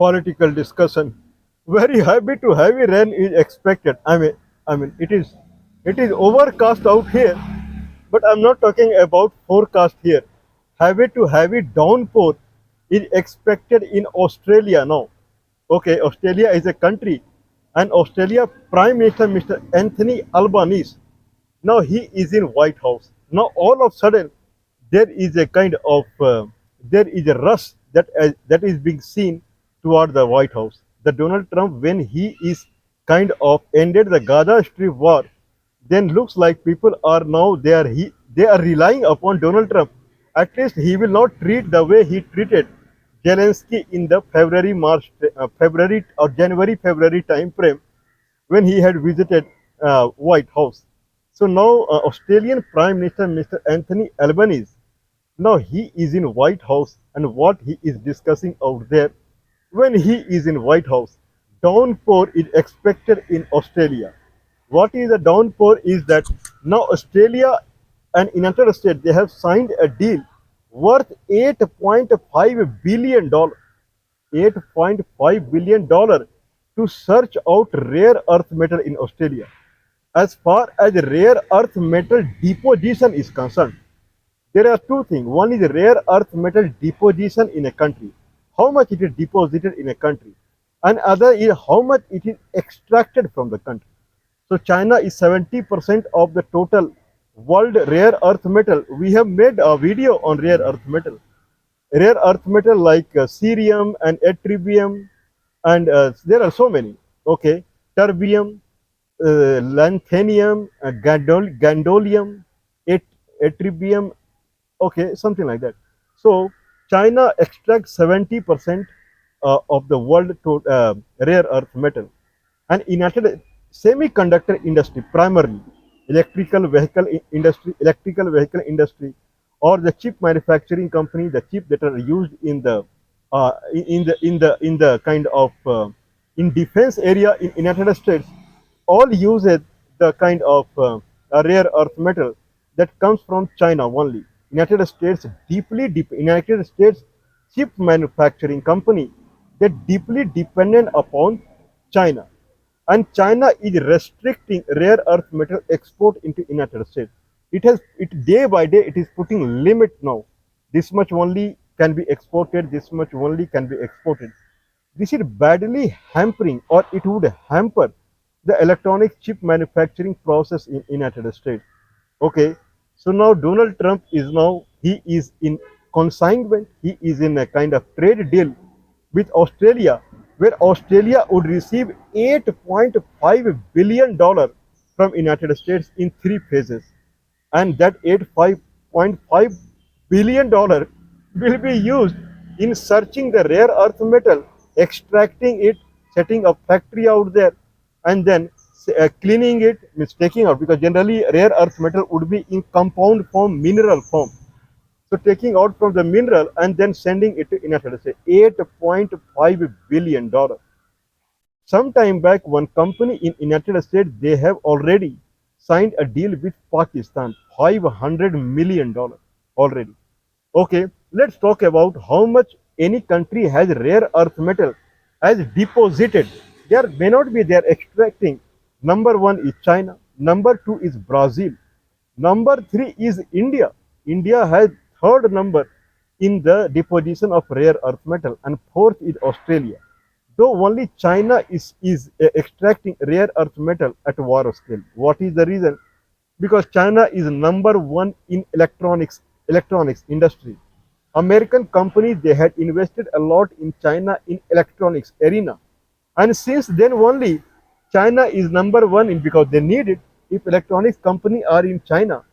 political discussion. Very heavy rain is expected. I mean, it is overcast out here, but I'm not talking about forecast here. Heavy downpour is expected in Australia now. Okay, Australia is a country, and Australia Prime Minister Mr. Anthony Albanese. Now he is in White House. Now all of a sudden there is a kind of there is a rush that is being seen toward the White House. The Donald Trump, when he is kind of ended the Gaza Strip war, then looks like people are now they are relying upon Donald Trump. At least he will not treat the way he treated Zelensky in the February or January-February time frame when he had visited White House. So now Australian Prime Minister Mr. Anthony Albanese, now he is in White House, and what he is discussing out there, when he is in White House, downpour is expected in Australia. What is the downpour is that now Australia and United States, they have signed a deal worth $8.5 billion. $8.5 billion to search out rare earth metal in Australia. As far as rare earth metal deposition is concerned, there are two things. One is rare earth metal deposition in a country, how much it is deposited in a country, and other is how much it is extracted from the country. So China is 70% of the total world rare earth metal. We have made a video on rare earth metal. Rare earth metal like cerium and yttrium, and there are so many. Okay, terbium, lanthanum, gadolinium, yttrium, okay, something like that. So China extracts 70% of the world to rare earth metal, and United semiconductor industry, primarily electrical vehicle industry, or the chip manufacturing company, the chip that are used in the kind of in defense area in United States, all uses the kind of a rare earth metal that comes from China only. United States chip manufacturing company, they deeply dependent upon China, and China is restricting rare earth metal export into United States. It day by day it is putting limit now. This much only can be exported. This much only can be exported. This is badly hampering, or it would hamper the electronic chip manufacturing process in United States. Okay, so now Donald Trump is now he is in consignment. He is in a kind of trade deal with Australia, where Australia would receive $8.5 billion from United States in three phases, and that $8.5 billion will be used in searching the rare earth metal, extracting it, setting up factory out there, and then cleaning it, means taking out, because generally rare earth metal would be in compound form, mineral form. So taking out from the mineral and then sending it to United States, $8.5 billion. Some time back, one company in United States, they have already signed a deal with Pakistan, $500 million already. Okay, let's talk about how much any country has rare earth metal as deposited. There may not be, they are extracting. Number one is China. Number two is Brazil. Number three is India. India has third number in the deposition of rare earth metal, and fourth is Australia. Though only China is extracting rare earth metal at war scale. What is the reason? Because China is number one in electronics industry. American companies, they had invested a lot in China in electronics arena, and since then only China is number one in, because they need it. If electronics company are in China,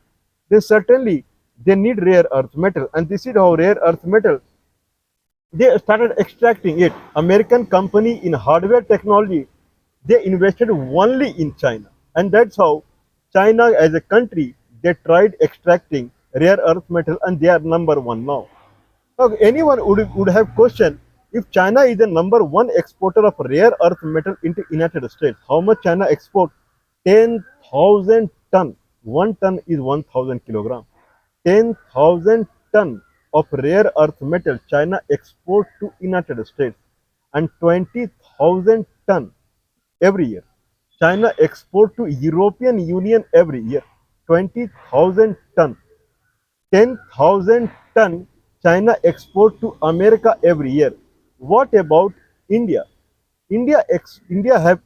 then certainly they need rare earth metal, and this is how rare earth metal they started extracting it. American company in hardware technology, they invested only in China, and that's how China as a country, they tried extracting rare earth metal, and they are number one now. Now anyone would have questioned, if China is the number one exporter of rare earth metal into United States, how much China export? 10,000 ton. 1 ton is 1,000 kilogram. 10,000 ton of rare earth metal China export to United States. and 20,000 ton every year. China export to European Union every year 20,000 ton. 10,000 ton China export to America every year. What about India? India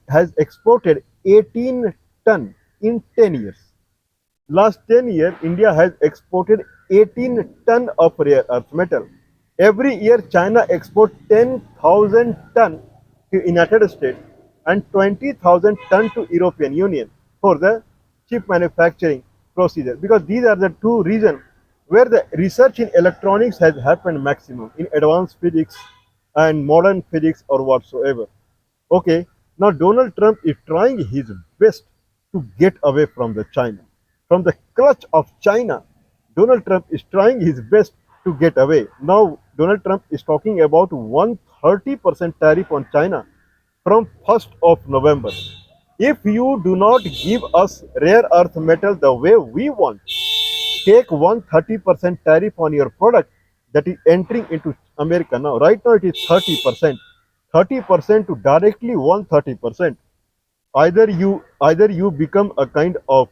has exported 18 ton in 10 years. Last 10 years, India has exported 18 ton of rare earth metal. Every year, China exports 10,000 ton to United States and 20,000 ton to European Union for the chip manufacturing procedure. Because these are the two regions where the research in electronics has happened maximum in advanced physics and modern physics or whatsoever. Okay, now Donald Trump is trying his best to get away from the China, from the clutch of China. Donald Trump is trying his best to get away. Now Donald Trump is talking about 130% tariff on China from 1st of November. If you do not give us rare earth metal the way we want, take 130% tariff on your product that is entering into America now. Right now it is 30%. 30% to directly 130%. Either you become a kind of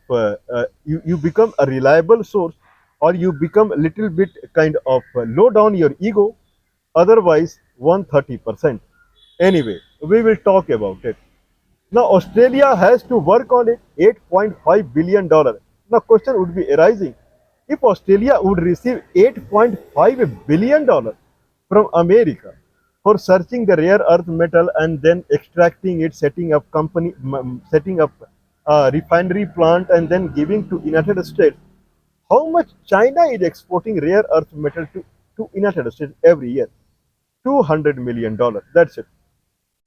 you become a reliable source, or you become a little bit kind of low down your ego. Otherwise 130%. Anyway, we will talk about it. Now Australia has to work on it, $8.5 billion. Now question would be arising, if Australia would receive $8.5 billion from America for searching the rare earth metal and then extracting it, setting up a refinery plant and then giving to United States, how much China is exporting rare earth metal to United States every year? $200 million. That's it.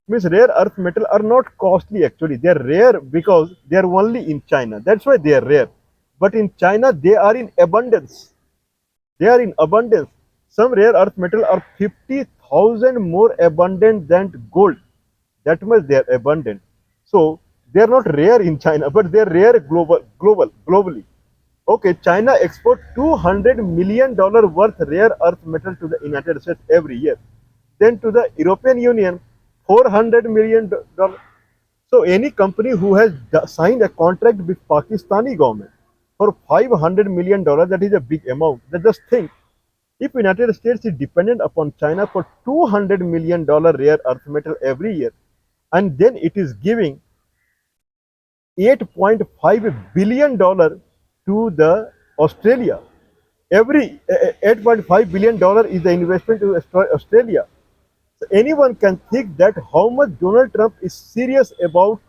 Means rare earth metal are not costly actually. They are rare because they are only in China. That's why they are rare. But in China, they are in abundance. They are in abundance. Some rare earth metal are 50,000 more abundant than gold. That much they are abundant. So they are not rare in China, but they are rare globally. Okay, China export $200 million worth rare earth metal to the United States every year. Then to the European Union, $400 million. So any company who has signed a contract with Pakistani government for $500 million, that is a big amount. Just think, if United States is dependent upon China for $200 million rare earth metal every year, and then it is giving $8.5 billion to the Australia. Every $8.5 billion is the investment to Australia. So anyone can think that how much Donald Trump is serious about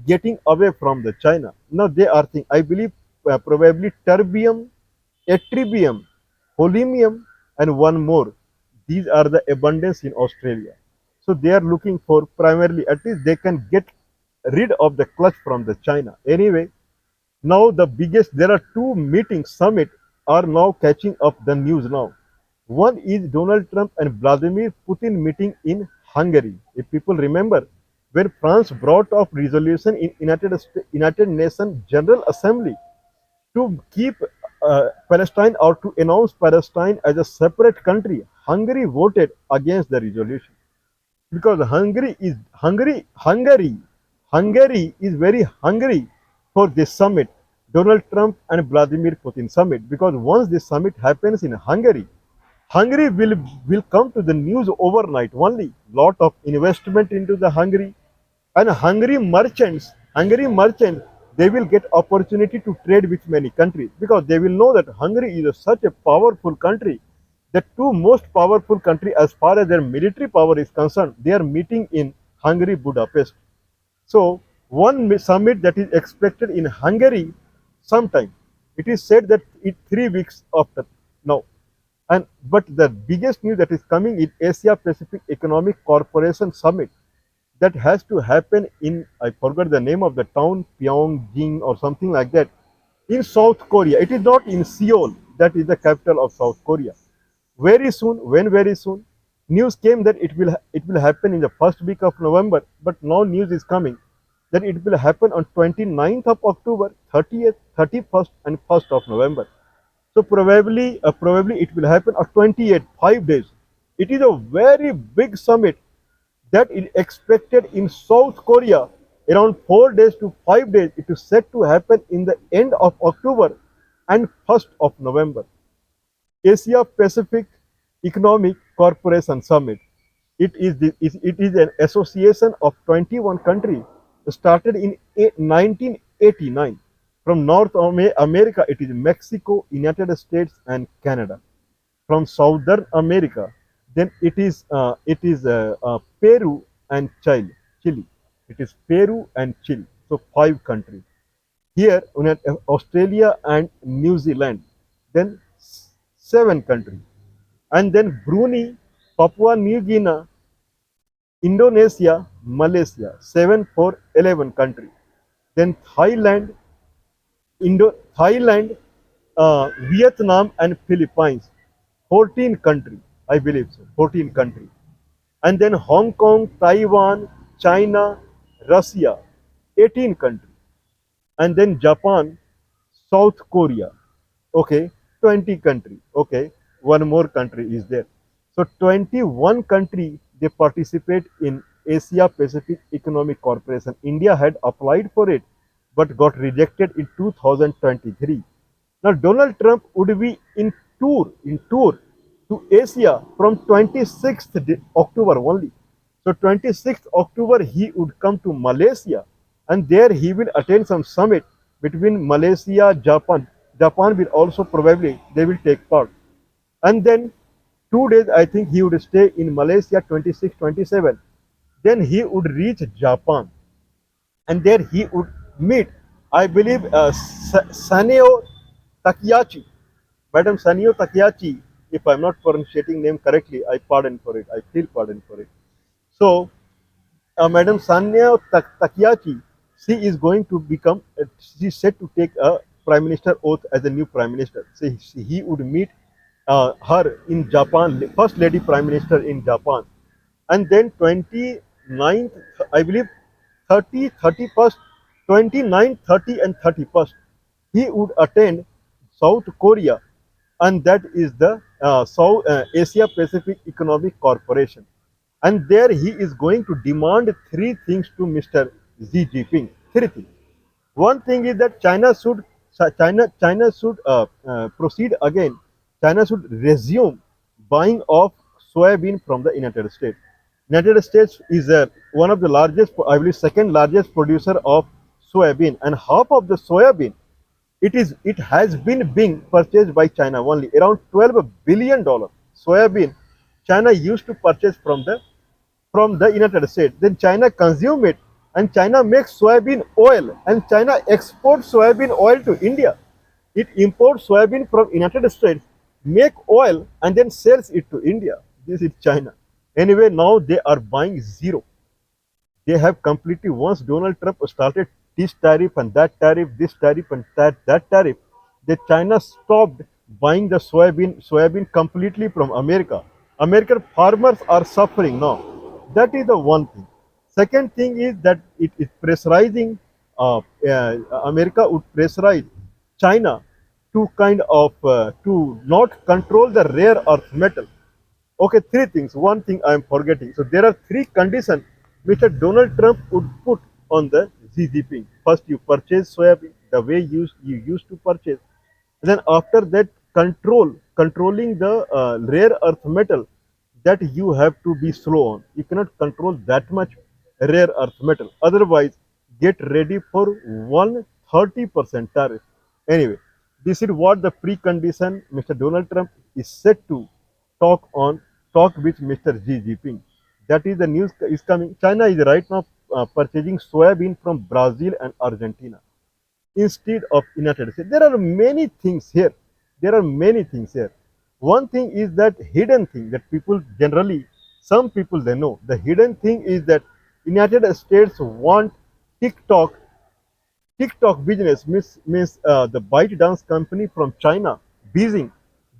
getting away from the China. Now they are thinking, I believe probably terbium, ytterbium, holmium, and one more. These are the abundance in Australia. So they are looking for primarily, at least they can get rid of the clutch from the China. Anyway, now the biggest, there are two meetings, summit are now catching up the news now. One is Donald Trump and Vladimir Putin meeting in Hungary. If people remember, when France brought up resolution in United Nations General Assembly to keep Palestine, or to announce Palestine as a separate country, Hungary voted against the resolution because Hungary is very hungry for this summit, Donald Trump and Vladimir Putin summit. Because once this summit happens in Hungary, Hungary will come to the news overnight only. Lot of investment into the Hungary, and Hungary merchants, they will get opportunity to trade with many countries because they will know that Hungary is such a powerful country. The two most powerful country as far as their military power is concerned, they are meeting in Hungary, Budapest. So one summit that is expected in Hungary sometime. It is said that it 3 weeks after now. And but the biggest news that is coming is Asia Pacific Economic Corporation Summit that has to happen in, I forgot the name of the town, Pyongyang or something like that, in South Korea. It is not in Seoul, that is the capital of South Korea. Very soon, when very soon, news came that it will happen in the first week of November, but now news is coming that it will happen on 29th of October, 30th, 31st, and 1st of November. So probably it will happen on 28, 5 days. It is a very big summit that is expected in South Korea around 4 days to 5 days. It is set to happen in the end of October and 1st of November. Asia Pacific Economic Corporation Summit. It is an association of 21 countries started in 1989. From North America, it is Mexico, United States, and Canada. From Southern America, then it is Peru and Chile. Chile. It is Peru and Chile. So 5 countries. Here, Australia and New Zealand. Then 7 countries. And then Brunei, Papua New Guinea, Indonesia, Malaysia, 7 for 11 countries. Then Thailand, Vietnam, and Philippines, 14 countries, I believe so, 14 countries. And then Hong Kong, Taiwan, China, Russia, 18 countries. And then Japan, South Korea, okay, 20 countries, okay, one more country is there. So 21 countries they participate in Asia Pacific Economic Corporation. India had applied for it but got rejected in 2023. Now Donald Trump would be in tour to Asia from 26th October only. So 26th October he would come to Malaysia, and there he will attend some summit between Malaysia, Japan. Japan will also probably they will take part. And then 2 days I think he would stay in Malaysia 26, 27. Then he would reach Japan, and there he would meet, I believe, Saneo Takiyachi. Madam Saneo Takiyachi, if I'm not pronunciating name correctly, I pardon for it. I feel pardon for it. So, Madam Saneo Takiyachi, she is going to become, she is set to take a prime minister oath as a new prime minister. So he would meet her in Japan, first lady prime minister in Japan. And then 29th, I believe 30, 31st, 29, 30 and 31st, he would attend South Korea, and that is the Asia Pacific Economic Corporation. And there he is going to demand 3 things to Mr. Xi Jinping. 3 things. One thing is that China should proceed again. China should resume buying of soybean from the United States. United States is one of the largest, I believe, second largest producer of soybean, and half of the soybean it has been being purchased by China only. Around $12 billion soybean China used to purchase from the United States. Then China consume it, and China makes soybean oil, and China exports soybean oil to India. It imports soybean from United States, make oil, and then sells it to India. This is China. Anyway, now they are buying zero. They have completely, once Donald Trump started this tariff and that tariff, this tariff and that tariff, the China stopped buying the soybean completely from America. American farmers are suffering now. That is the one thing. Second thing is that it is pressurizing, America would pressurize China to to not control the rare earth metal. Okay, 3 things. One thing I am forgetting. So there are 3 conditions Mr. Donald Trump would put on the Xi Jinping. First, you purchase soybean the way you used to purchase. Then after that, controlling the rare earth metal, that you have to be slow on. You cannot control that much rare earth metal. Otherwise, get ready for 130% tariff. Anyway, this is what the precondition Mr. Donald Trump is set to talk with Mr. Xi Jinping. That is the news is coming. China is right now purchasing soybean from Brazil and Argentina instead of United States. There are many things here. There are many things here. One thing is that hidden thing that people generally, some people they know. The hidden thing is that United States want TikTok. TikTok business means the ByteDance company from China, Beijing.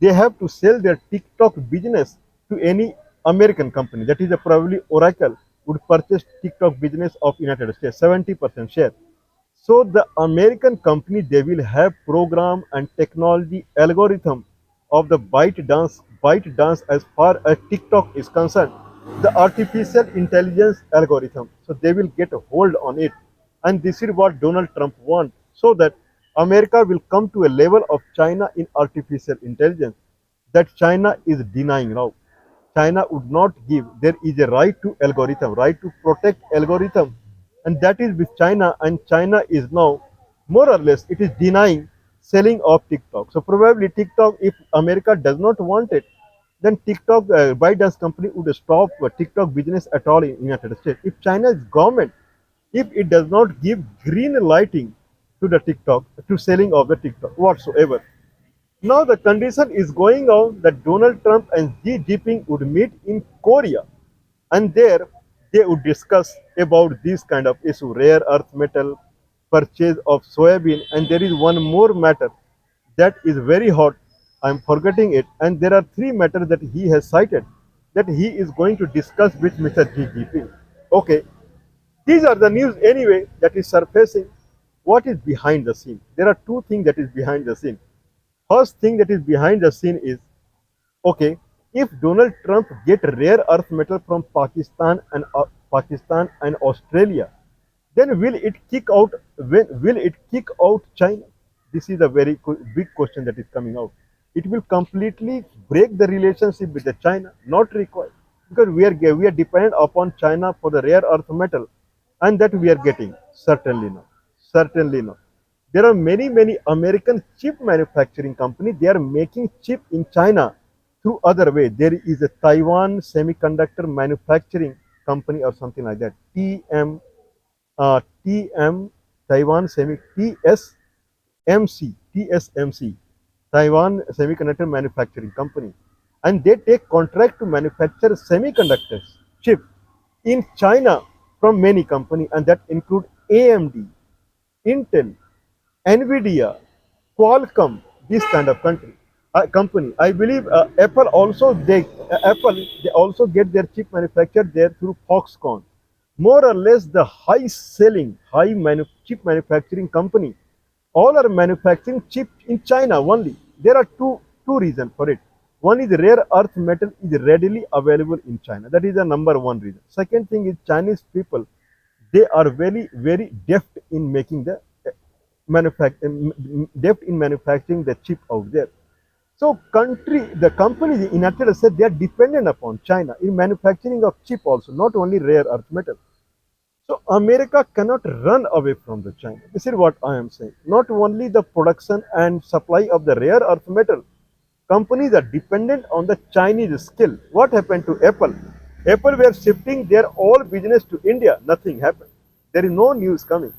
They have to sell their TikTok business to any American company. That is probably Oracle would purchase TikTok business of United States, 70% share. So the American company, they will have program and technology algorithm of the ByteDance as far as TikTok is concerned. the artificial intelligence algorithm. So they will get a hold on it. And this is what Donald Trump wants, so that America will come to a level of China in artificial intelligence that China is denying now. China would not give. There is a right to algorithm, right to protect algorithm, and that is with China. And China is now more or less it is denying selling of TikTok. So probably TikTok, if America does not want it, then TikTok, ByteDance company would stop TikTok business at all in United States. If China's government, if it does not give green lighting to the TikTok, to selling of the TikTok whatsoever. Now the condition is going on that Donald Trump and XiJinping would meet in Korea, and there they would discuss about this kind of issue, rare earth metal, purchase of soybean, and there is one more matter that is very hot. I'm forgetting it, and there are three matters that he has cited that he is going to discuss with Mr. XiJinping. Okay, these are the news anyway that is surfacing. What is behind the scene? There are two things that is behind the scene. First thing that is behind the scene is, okay, if Donald Trump get rare earth metal from Pakistan and Australia, then will it kick out, when will it kick out China? This is a very big question that is coming out. It will completely break the relationship with the China, not required, because we are dependent upon China for the rare earth metal, and that we are getting. Certainly not. Certainly not. There are many American chip manufacturing companies. They are making chip in China through other way. There is a Taiwan semiconductor manufacturing company or something like that. TM Taiwan Semi TSMC, Taiwan Semiconductor Manufacturing Company, and they take contract to manufacture semiconductors chip in China from many companies, and that include AMD, Intel, Nvidia, Qualcomm, this kind of company. I believe Apple they also get their chip manufactured there through Foxconn. More or less the high selling, chip manufacturing company, all are manufacturing chip in China only. There are two reasons for it. One is rare earth metal is readily available in China. That is the number one reason. Second thing is Chinese people, they are very deft in making the deft in manufacturing the chip out there. So the companies in United States, they are dependent upon China in manufacturing of chip also, not only rare earth metal. So America cannot run away from the China. This is what I am saying. Not only the production and supply of the rare earth metal, companies are dependent on the Chinese skill. What happened to Apple? Apple were shifting their all business to India. Nothing happened. There is no news coming.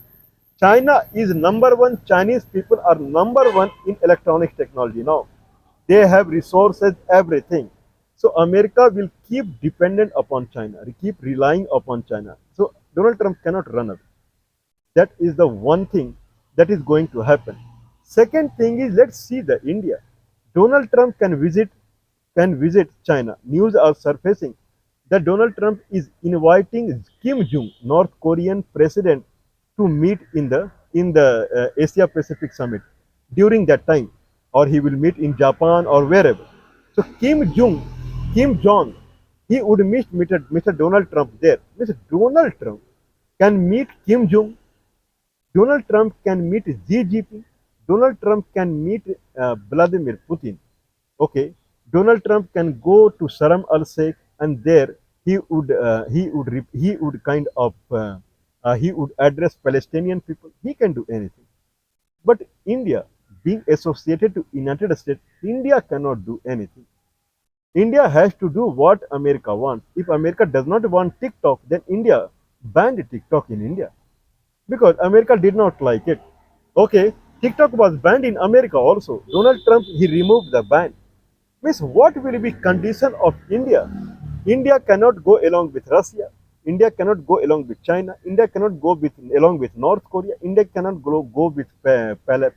China is number one. Chinese people are number one in electronics technology now. They have resources, everything. So America will keep dependent upon China, keep relying upon China. So Donald Trump cannot run away. That is the one thing that is going to happen. Second thing is, let's see the India. Donald Trump can visit China. News are surfacing that Donald Trump is inviting Kim Jong, North Korean president, to meet in the Asia Pacific Summit during that time, or he will meet in Japan or wherever. So Kim Jong, he would meet Mr. Donald Trump there. Mr. Donald Trump can meet Kim Jong. Donald Trump can meet Xi Jinping. Donald Trump can meet Vladimir Putin. Okay, Donald Trump can go to Sharm el Sheikh, and there he would kind of he would address Palestinian people. He can do anything. But India, being associated to United States, India cannot do anything. India has to do what America wants. If America does not want TikTok, then India banned TikTok in India because America did not like it. Okay, TikTok was banned in America also. Donald Trump, he removed the ban. Means what will be condition of India? India cannot go along with Russia. India cannot go along with China. India cannot go along with North Korea. India cannot go with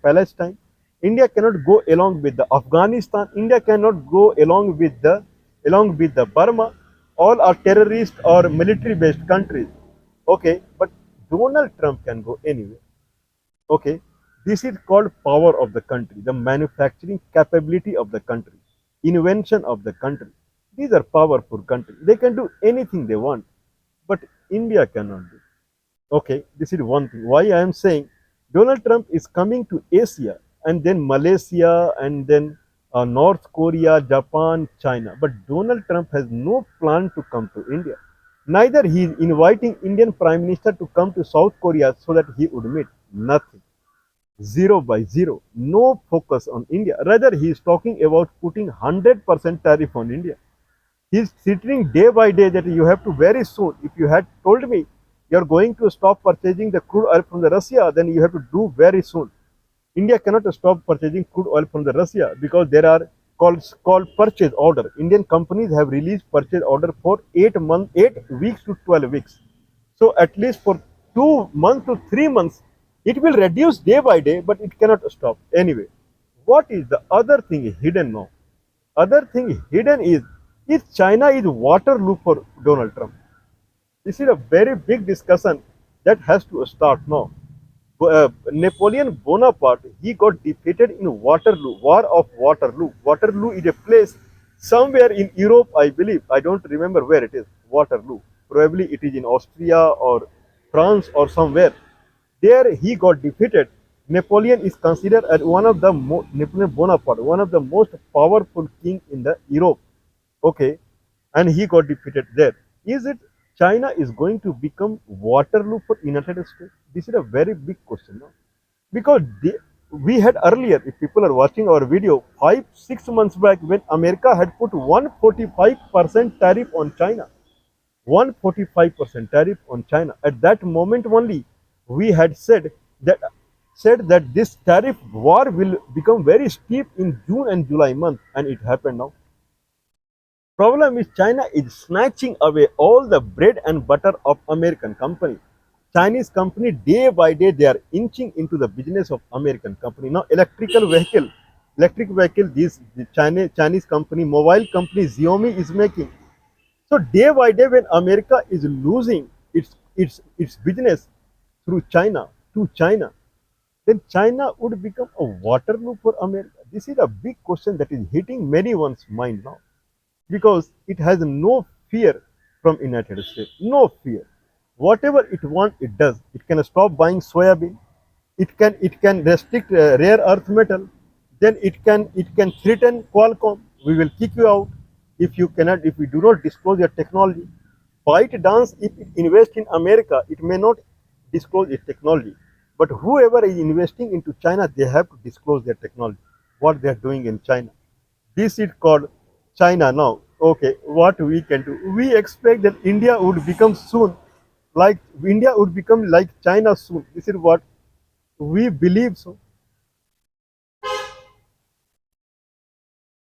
Palestine. India cannot go along with the Afghanistan. India cannot go along with the Burma. All are terrorist or military based countries. Okay, but Donald Trump can go anywhere. Okay, this is called power of the country, the manufacturing capability of the country, invention of the country. These are powerful countries. They can do anything they want, but India cannot do. Okay, this is one thing. Why I am saying Donald Trump is coming to Asia and then Malaysia and then North Korea, Japan, China. But Donald Trump has no plan to come to India. Neither he is inviting Indian Prime Minister to come to South Korea so that he would meet. Nothing. Zero by zero. No focus on India. Rather, he is talking about putting 100% tariff on India. He's threatening day by day that you have to very soon. If you had told me you're going to stop purchasing the crude oil from the Russia, then you have to do very soon. India cannot stop purchasing crude oil from the Russia because there are called purchase order. Indian companies have released purchase order for 8 weeks to 12 weeks. So at least for 2 months to 3 months, it will reduce day by day, but it cannot stop. Anyway, what is the other thing hidden now? Other thing hidden is China is Waterloo for Donald Trump. This is a very big discussion that has to start now. Napoleon Bonaparte, he got defeated in Waterloo, War of Waterloo. Waterloo is a place somewhere in Europe, I believe. I don't remember where it is. Waterloo. Probably it is in Austria or France or somewhere. There he got defeated. Napoleon is considered as Napoleon Bonaparte, one of the most powerful king in the Europe. Okay, and he got defeated there. Is it China is going to become Waterloo for United States? This is a very big question now. Because we had earlier, if people are watching our video, 5 6 months back when America had put 145% tariff on China. 145% tariff on China. At that moment only, we had said that this tariff war will become very steep in June and July month, and it happened now. Problem is China is snatching away all the bread and butter of American company. Chinese company day by day they are inching into the business of American company. Now electric vehicle, the Chinese company, mobile company Xiaomi is making. So day by day when America is losing its business through China to China, then China would become a Waterloo for America. This is a big question that is hitting many one's mind now because it has no fear from United States. No fear. Whatever it wants, it does. It can stop buying soybean. It can restrict rare earth metal. Then it can threaten Qualcomm. We will kick you out if you do not disclose your technology. ByteDance, if it invests in America, it may not disclose its technology. But whoever is investing into China, they have to disclose their technology, what they are doing in China. This is called China now. Okay, what we can do? We expect that India would become like China soon. This is what we believe so.